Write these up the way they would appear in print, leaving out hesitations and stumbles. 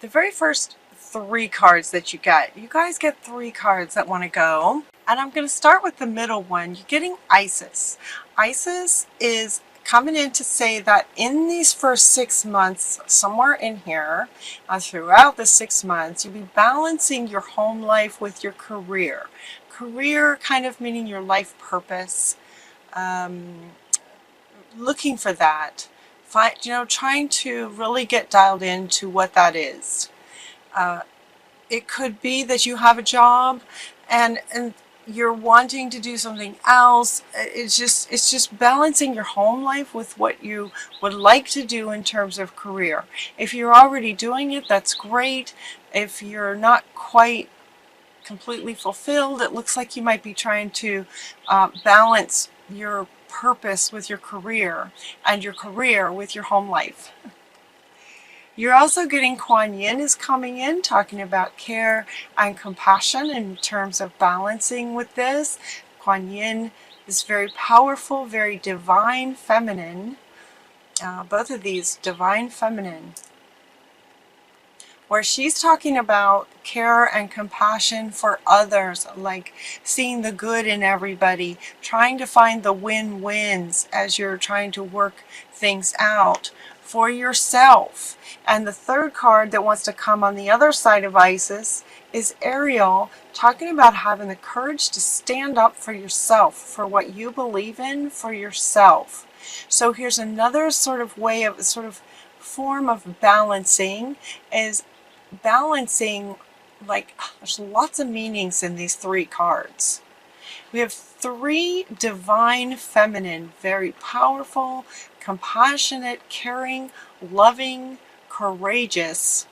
The very first 3 cards that you guys get 3 cards that want to go. And I'm going to start with the middle one. You're getting Isis. Isis is coming in to say that in these first 6 months, somewhere in here, throughout the 6 months, you'll be balancing your home life with your career. Career kind of meaning your life purpose. Looking for that. Trying to really get dialed into what that is. It could be that you have a job and you're wanting to do something else. It's just balancing your home life with what you would like to do in terms of career. If you're already doing it, that's great. If you're not quite completely fulfilled, it looks like you might be trying to balance your purpose with your career and your career with your home life. You're also getting Kuan Yin is coming in, talking about care and compassion in terms of balancing with this. Kuan Yin is very powerful, very divine feminine. Both of these, divine feminine. Where she's talking about care and compassion for others, like seeing the good in everybody, trying to find the win-wins as you're trying to work things out for yourself. And the third card that wants to come on the other side of Isis is Ariel, talking about having the courage to stand up for yourself, for what you believe in, for yourself. So here's another sort of way of, form of balancing, is balancing, like, there's lots of meanings in these 3 cards. We have 3 divine feminine, very powerful, compassionate, caring, loving, courageous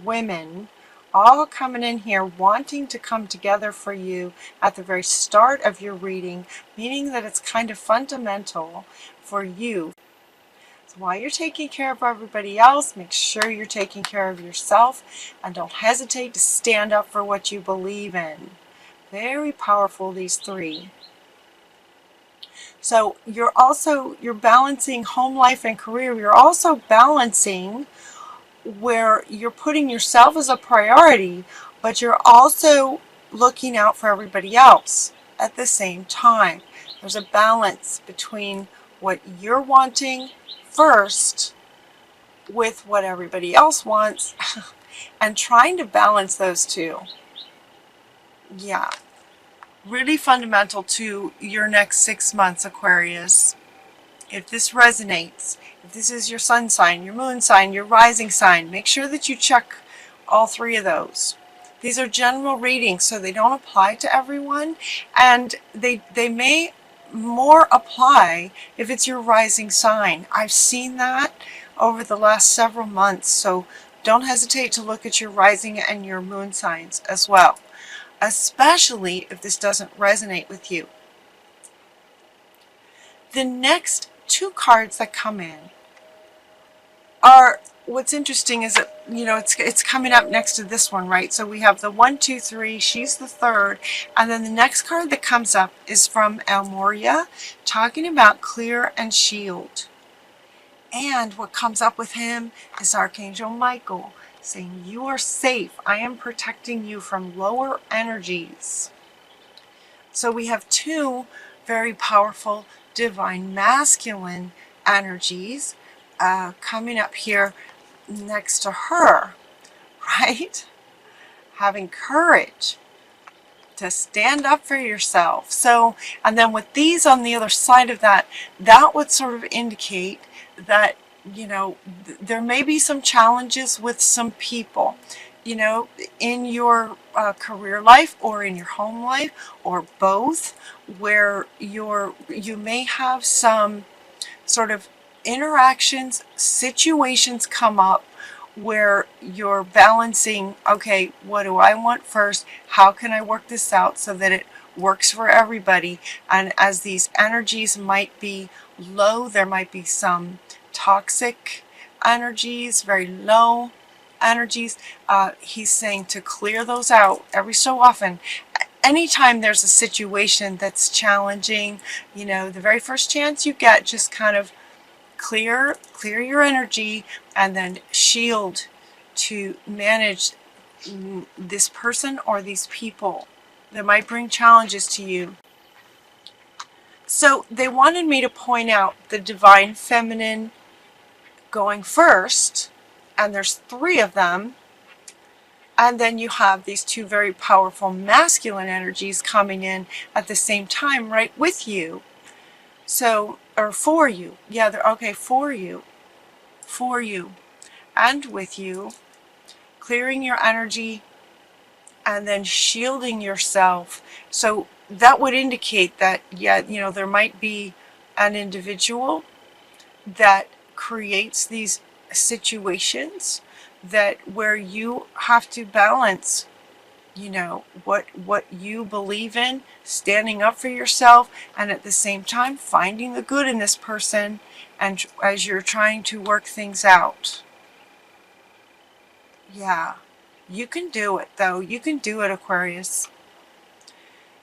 women, all coming in here wanting to come together for you at the very start of your reading, meaning that it's kind of fundamental for you. So while you're taking care of everybody else, make sure you're taking care of yourself, and don't hesitate to stand up for what you believe in. Very powerful, these 3. So you're balancing home life and career. You're also balancing where you're putting yourself as a priority, but you're also looking out for everybody else at the same time. There's a balance between what you're wanting first with what everybody else wants and trying to balance those 2. Yeah. Really fundamental to your next 6 months, Aquarius. If this resonates, if this is your sun sign, your moon sign, your rising sign, make sure that you check all 3 of those. These are general readings, so they don't apply to everyone, and they may more apply if it's your rising sign. I've seen that over the last several months, so don't hesitate to look at your rising and your moon signs as well, especially if this doesn't resonate with you. The next 2 cards that come in are, what's interesting is that, it's coming up next to this one, right? So we have the 1, 2, 3, she's the 3rd, and then the next card that comes up is from El Moria, talking about clear and shield. And what comes up with him is Archangel Michael, saying, you are safe. I am protecting you from lower energies. So we have 2 very powerful divine masculine energies coming up here next to her, right? Having courage to stand up for yourself. So, and then with these on the other side of that, that would sort of indicate that, there may be some challenges with some people, in your career life or in your home life, or both, where you may have some sort of interactions, situations come up where you're balancing, okay, what do I want first? How can I work this out so that it works for everybody? And as these energies might be low, there might be some toxic energies, very low energies. He's saying to clear those out every so often. Anytime there's a situation that's challenging, the very first chance you get, just kind of clear your energy and then shield to manage this person or these people that might bring challenges to you. So they wanted me to point out the divine feminine going first, and there's 3 of them. And then you have these 2 very powerful masculine energies coming in at the same time, right with you. So, or for you. Yeah, they're okay, for you. For you. And with you. Clearing your energy and then shielding yourself. So that would indicate that, yeah, you know, there might be an individual that creates these situations that where you have to balance, you know, what you believe in, standing up for yourself, and at the same time finding the good in this person, and as you're trying to work things out. Yeah, you can do it though. You can do it, Aquarius.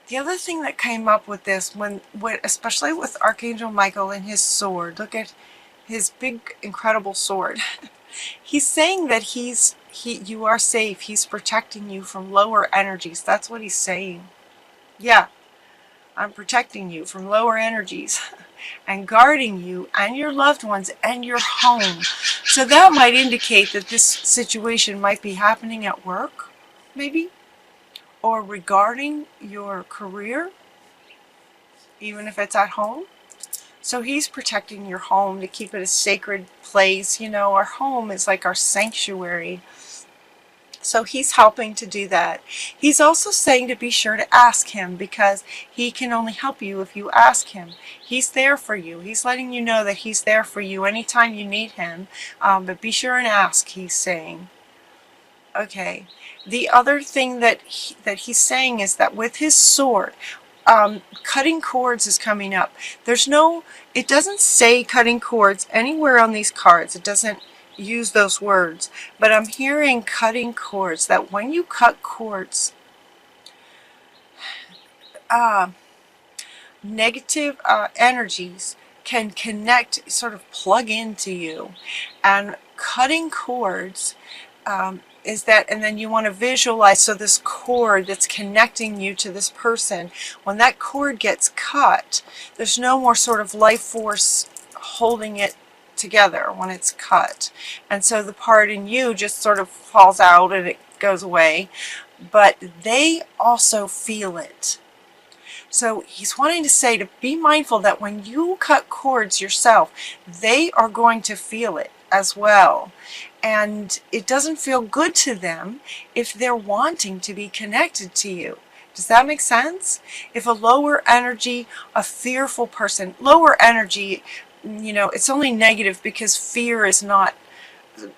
The other thing that came up with this, especially with Archangel Michael and his sword, look at his big, incredible sword. He's saying that you are safe. He's protecting you from lower energies. That's what he's saying. Yeah, I'm protecting you from lower energies and guarding you and your loved ones and your home. So that might indicate that this situation might be happening at work, maybe, or regarding your career, even if it's at home. So he's protecting your home to keep it a sacred place. You know, our home is like our sanctuary. So he's helping to do that. He's also saying to be sure to ask him, because he can only help you if you ask him. He's there for you. He's letting you know that he's there for you anytime you need him. But be sure and ask, he's saying. Okay. The other thing that he's saying is that with his sword, cutting cords is coming up. It doesn't say cutting cords anywhere on these cards. It doesn't use those words, but I'm hearing cutting cords, that when you cut cords, negative energies can connect, sort of plug into you. And cutting cords is that, and then you want to visualize, so this cord that's connecting you to this person, when that cord gets cut, there's no more sort of life force holding it together when it's cut, and so the part in you just sort of falls out and it goes away, but they also feel it. So he's wanting to say to be mindful that when you cut cords yourself, they are going to feel it as well, and it doesn't feel good to them if they're wanting to be connected to you. Does that make sense? If a lower energy, a fearful person, lower energy, you know, it's only negative because fear is not,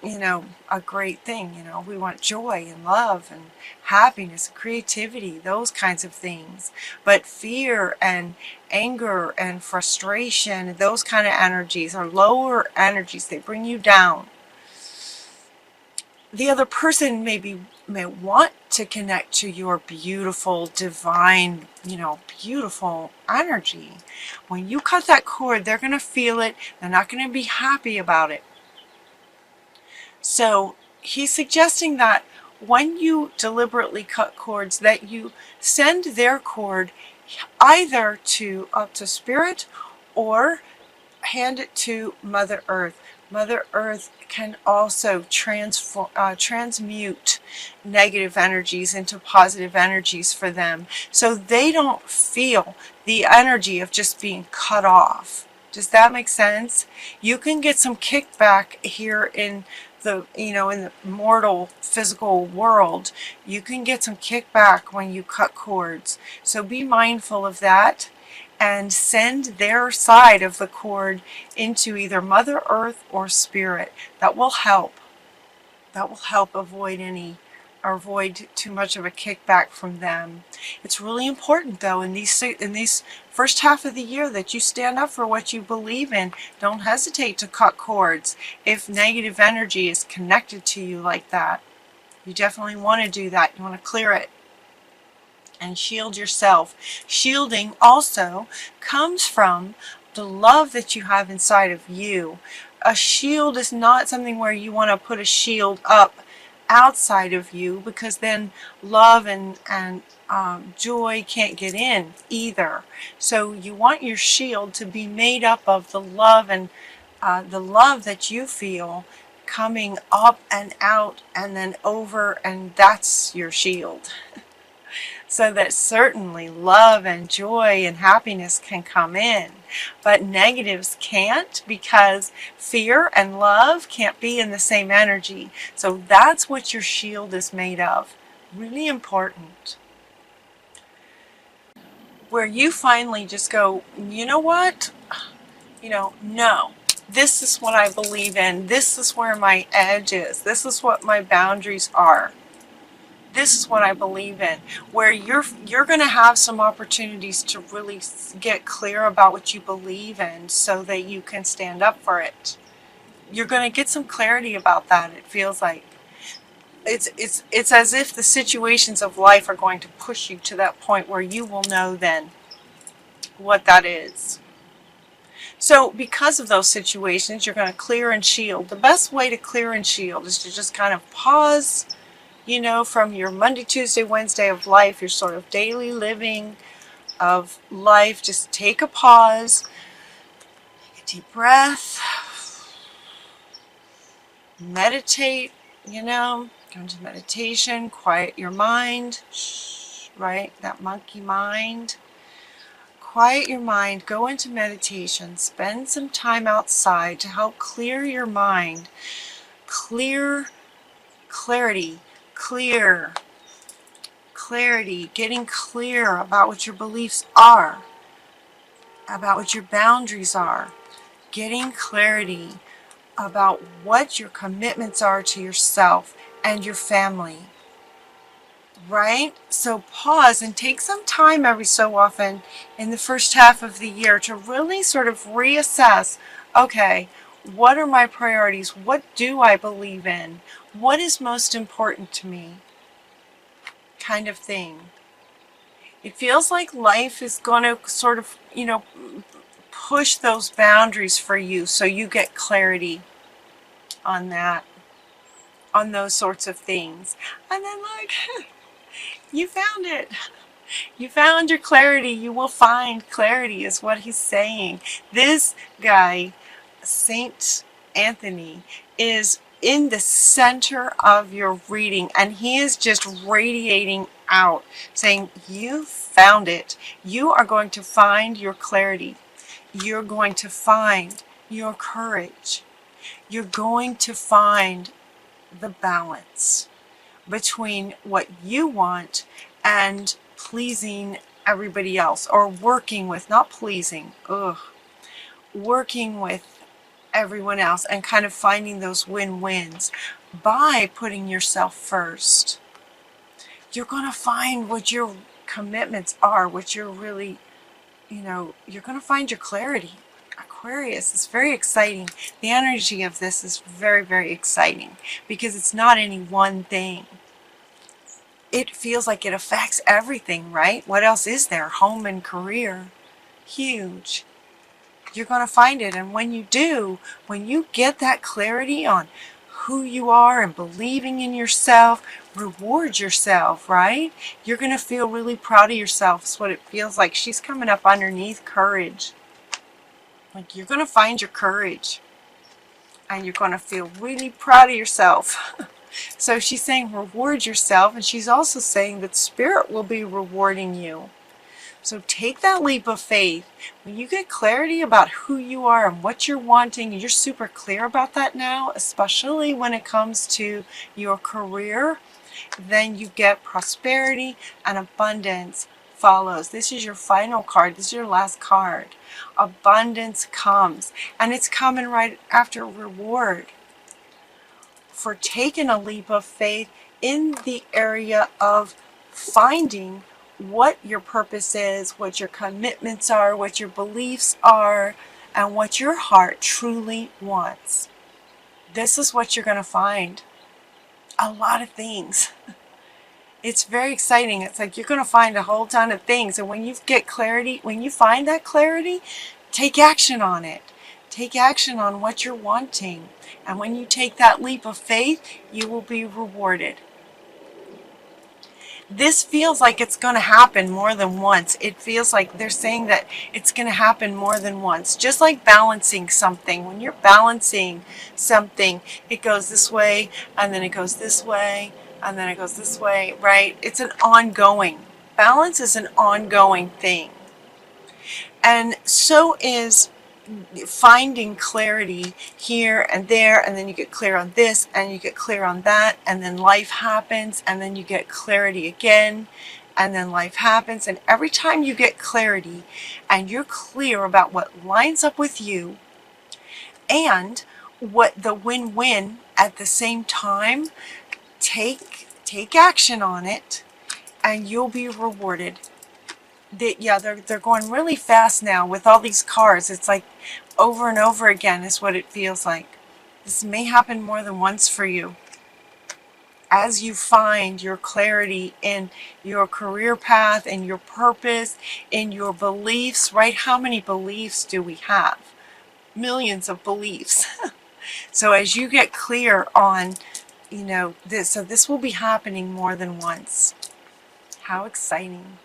you know, a great thing. You know, we want joy and love and happiness, creativity, those kinds of things. But fear and anger and frustration, those kind of energies are lower energies. They bring you down. The other person may want to connect to your beautiful, divine, you know, beautiful energy. When you cut that cord, they're going to feel it. They're not going to be happy about it. So he's suggesting that when you deliberately cut cords, that you send their cord either to Spirit or hand it to Mother Earth. Mother Earth can also transmute negative energies into positive energies for them, so they don't feel the energy of just being cut off. Does that make sense? You can get some kickback here in the, you know, in the mortal physical world. You can get some kickback when you cut cords. So be mindful of that and send their side of the cord into either Mother Earth or Spirit. That will help. That will help avoid too much of a kickback from them. It's really important, though, in these first half of the year, that you stand up for what you believe in. Don't hesitate to cut cords if negative energy is connected to you like that. You definitely want to do that. You want to clear it and shield yourself. Shielding also comes from the love that you have inside of you. A shield is not something where you want to put a shield up outside of you, because then love and joy can't get in either. So you want your shield to be made up of the love and the love that you feel coming up and out and then over, and that's your shield. So that certainly love and joy and happiness can come in, but negatives can't, because fear and love can't be in the same energy. So that's what your shield is made of. Really important. Where you finally just go, you know what? No. This is what I believe in. This is where my edge is. This is what my boundaries are. This is what I believe in. Where you're going to have some opportunities to really get clear about what you believe in, so that you can stand up for it. You're going to get some clarity about that. It feels like it's as if the situations of life are going to push you to that point where you will know then what that is. So because of those situations, you're going to clear and shield. The best way to clear and shield is to just kind of pause, from your Monday, Tuesday, Wednesday of life, your sort of daily living of life. Just take a pause, take a deep breath, meditate, go into meditation, quiet your mind, right? That monkey mind. Quiet your mind, go into meditation, spend some time outside to help clear your mind. Clarity, getting clear about what your beliefs are, about what your boundaries are, getting clarity about what your commitments are to yourself and your family. Right? So pause and take some time every so often in the first half of the year to really sort of reassess, okay, what are my priorities? What do I believe in? What is most important to me? Kind of thing. It feels like life is going to sort of, push those boundaries for you, so you get clarity on that, on those sorts of things. And then you found it. You found your clarity. You will find clarity, is what he's saying. This guy, Saint Anthony, is in the center of your reading, and he is just radiating out, saying, you found it. You are going to find your clarity. You're going to find your courage. You're going to find the balance between what you want and pleasing everybody else, or working with, not pleasing, working with everyone else, and kind of finding those win-wins by putting yourself first. You're going to find what your commitments are, what you're really, you're going to find your clarity. Aquarius is very exciting. The energy of this is very, very exciting, because it's not any one thing. It feels like it affects everything, right? What else is there? Home and career. Huge. You're going to find it. And when you do, when you get that clarity on who you are and believing in yourself, reward yourself, right? You're going to feel really proud of yourself. That's what it feels like. She's coming up underneath courage. Like, you're going to find your courage. And you're going to feel really proud of yourself. So she's saying reward yourself, and she's also saying that Spirit will be rewarding you. So take that leap of faith. When you get clarity about who you are and what you're wanting, you're super clear about that now, especially when it comes to your career, then you get prosperity and abundance follows. This is your final card. This is your last card. Abundance comes, and it's coming right after reward for taking a leap of faith in the area of finding what your purpose is, what your commitments are, what your beliefs are, and what your heart truly wants. This is what you're going to find. A lot of things. It's very exciting. It's like you're going to find a whole ton of things. And when you get clarity, when you find that clarity, take action on it. Take action on what you're wanting. And when you take that leap of faith, you will be rewarded. This feels like it's going to happen more than once. It feels like they're saying that it's going to happen more than once. Just like balancing something. When you're balancing something, it goes this way, and then it goes this way, and then it goes this way, right? It's an ongoing. Balance is an ongoing thing. And so is finding clarity here and there, and then you get clear on this and you get clear on that, and then life happens, and then you get clarity again, and then life happens. And every time you get clarity and you're clear about what lines up with you and what the win-win at the same time, take action on it and you'll be rewarded. They're going really fast now with all these cards. It's like over and over again is what it feels like. This may happen more than once for you. As you find your clarity in your career path, in your purpose, in your beliefs, right? How many beliefs do we have? Millions of beliefs. So as you get clear on, this will be happening more than once. How exciting.